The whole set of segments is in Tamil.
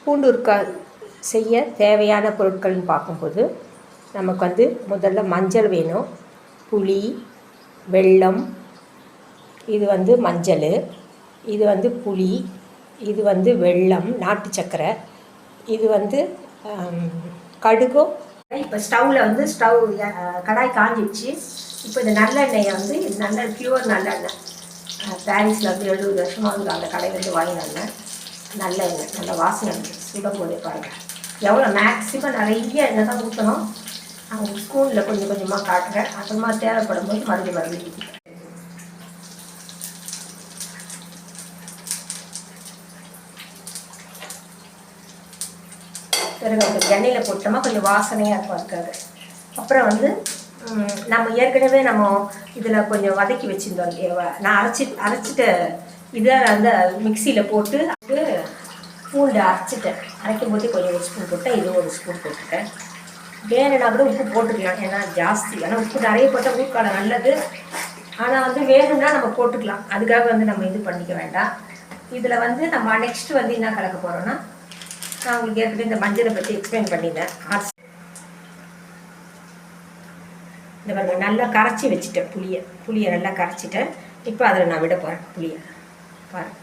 பூண்டு ஊறுகாய் செய்ய தேவையான பொருட்கள்னு பார்க்கும்போது நமக்கு முதல்ல மஞ்சள் வேணும், புளி, வெல்லம், இது மஞ்சள், இது புளி, இது வெல்லம், நாட்டு சர்க்கரை, இது கடுகும். இப்போ ஸ்டவ் கடாய் காஞ்சிடுச்சு. இப்போ இந்த நல்லெண்ணெயை இது நல்ல பியூர் நல்லெண்ணெய், பாரிஸில் 70 வருஷமாக அந்த கடையிலேருந்து வாங்கினாங்க. நல்ல எண்ணெய், நல்ல வாசனை சுடும் போதே பாருங்கள். எவ்வளோ மேக்ஸிமம் நிறைய எண்ணெய் தான் ஊற்றணும். அவங்க ஸ்பூனில் கொஞ்சம் கொஞ்சமாக காட்டுறேன். அப்புறமா தேவைப்படும் போது மறுபடியும் ஊற்றிட்டேன். பிறகு எண்ணெயில் போட்டோமா கொஞ்சம் வாசனையாக இருக்கும் இருக்காது. அப்புறம் நம்ம ஏற்கனவே இதில் கொஞ்சம் வதக்கி வச்சுருந்தோம். நான் அரைச்சிட்டு இதை அந்த மிக்சியில் போட்டு பூண்டு அரைக்கும் போது கொஞ்சம் ஒரு ஸ்பூன் போட்டேன், இது ஒரு ஸ்பூன் போட்டுட்டேன். வேணுன்னா கூட உப்பு போட்டுக்கலாம், ஏன்னா ஜாஸ்தி. ஆனால் உப்பு நிறைய போட்டால் ஊறுகாய் நல்லது. ஆனால் வேணும்னா நம்ம போட்டுக்கலாம். அதுக்காக நம்ம இது பண்ணிக்க வேண்டாம். இதில் நம்ம நெக்ஸ்ட்டு என்ன கலக்க போகிறோன்னா, நான் உங்களுக்கு ஏற்கனவே இந்த மஞ்சளை பற்றி எக்ஸ்பிளைன் பண்ணியிருந்தேன். இந்த பாருங்கள், நல்லா கரைச்சி வச்சுட்டேன். புளியை நல்லா கரைச்சிட்டேன். இப்போ அதில் நான் விட போகிறேன் புளியை. பாருங்கள்,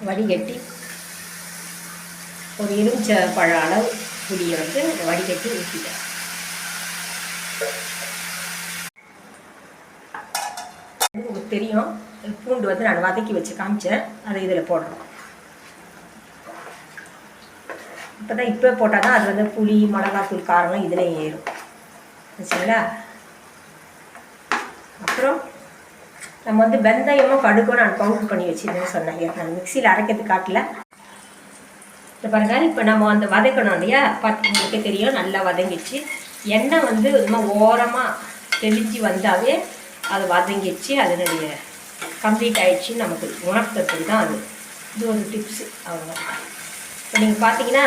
வடிகட்டி ஒரு எலுமிச்சை பழ அளவு புளியை வடிகட்டி ஊற்றிட்டேன். உங்களுக்கு தெரியும், பூண்டு நான் வதக்கி வச்சு காமிச்சேன். அதை இதில் போடுறோம். இப்போ போட்டால் தான் அது புளி, மிளகாத்தூள், காரம் இதில் ஏறும். சரிங்களா? அப்புறம் நம்ம வெந்தயமும் கடுகும் நான் பவுடர் பண்ணி வச்சுருந்தேன்னு சொன்னேன். நான் மிக்சியில் அரைக்கிறது காட்டல. இப்போ பாருங்கள், இப்போ நம்ம வதக்கணும் இல்லையா? உங்களுக்கு தெரியும், நல்லா வதங்கிடுச்சு. எண்ணெய் ரொம்ப ஓரமாக தெளிஞ்சு வந்தாவே அது வதங்கிடுச்சு, அதனுடைய கம்ப்ளீட் ஆகிடுச்சின்னு நமக்கு உணர்த்துறது தான் அது. இது ஒரு டிப்ஸு. அவங்க இப்போ நீங்கள் பார்த்தீங்கன்னா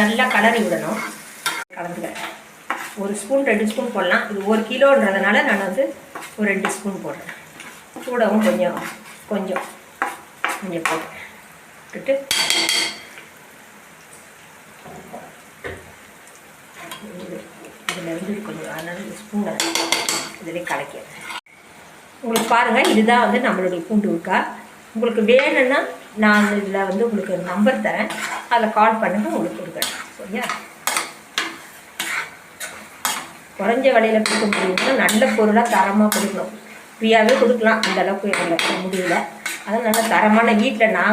நல்லா கலரி விடணும். கலந்துக்கிறேன். 1 ஸ்பூன் 2 ஸ்பூன் போடலாம். இது 1 கிலோன்றதுனால நான் ஒரு 2 ஸ்பூன் போடுறேன். கூடவும் கொஞ்சம் கொஞ்சம் கொஞ்சம் போட்டுட்டு இதில் கொஞ்சம் அதனால இந்த ஸ்பூனை இதில் கலக்கிறேன். உங்களுக்கு பாருங்கள், இதுதான் நம்மளுடைய பூண்டு ஊறுகாய். உங்களுக்கு வேணும்னா நான் இதில் உங்களுக்கு ஒரு நம்பர் தரேன், அதில் கால் பண்ணுங்கள், உங்களுக்கு கொடுக்குறேன். சரியா? குறைஞ்ச விலையில் கொடுக்க முடியும்னா நல்ல பொருளாக தரமாக கொடுக்கணும். ஃப்ரீயாகவே கொடுக்கலாம், அந்த அளவுக்கு எங்களுக்கு முடியல. அதனால் நல்ல தரமான வீட்டில் நான்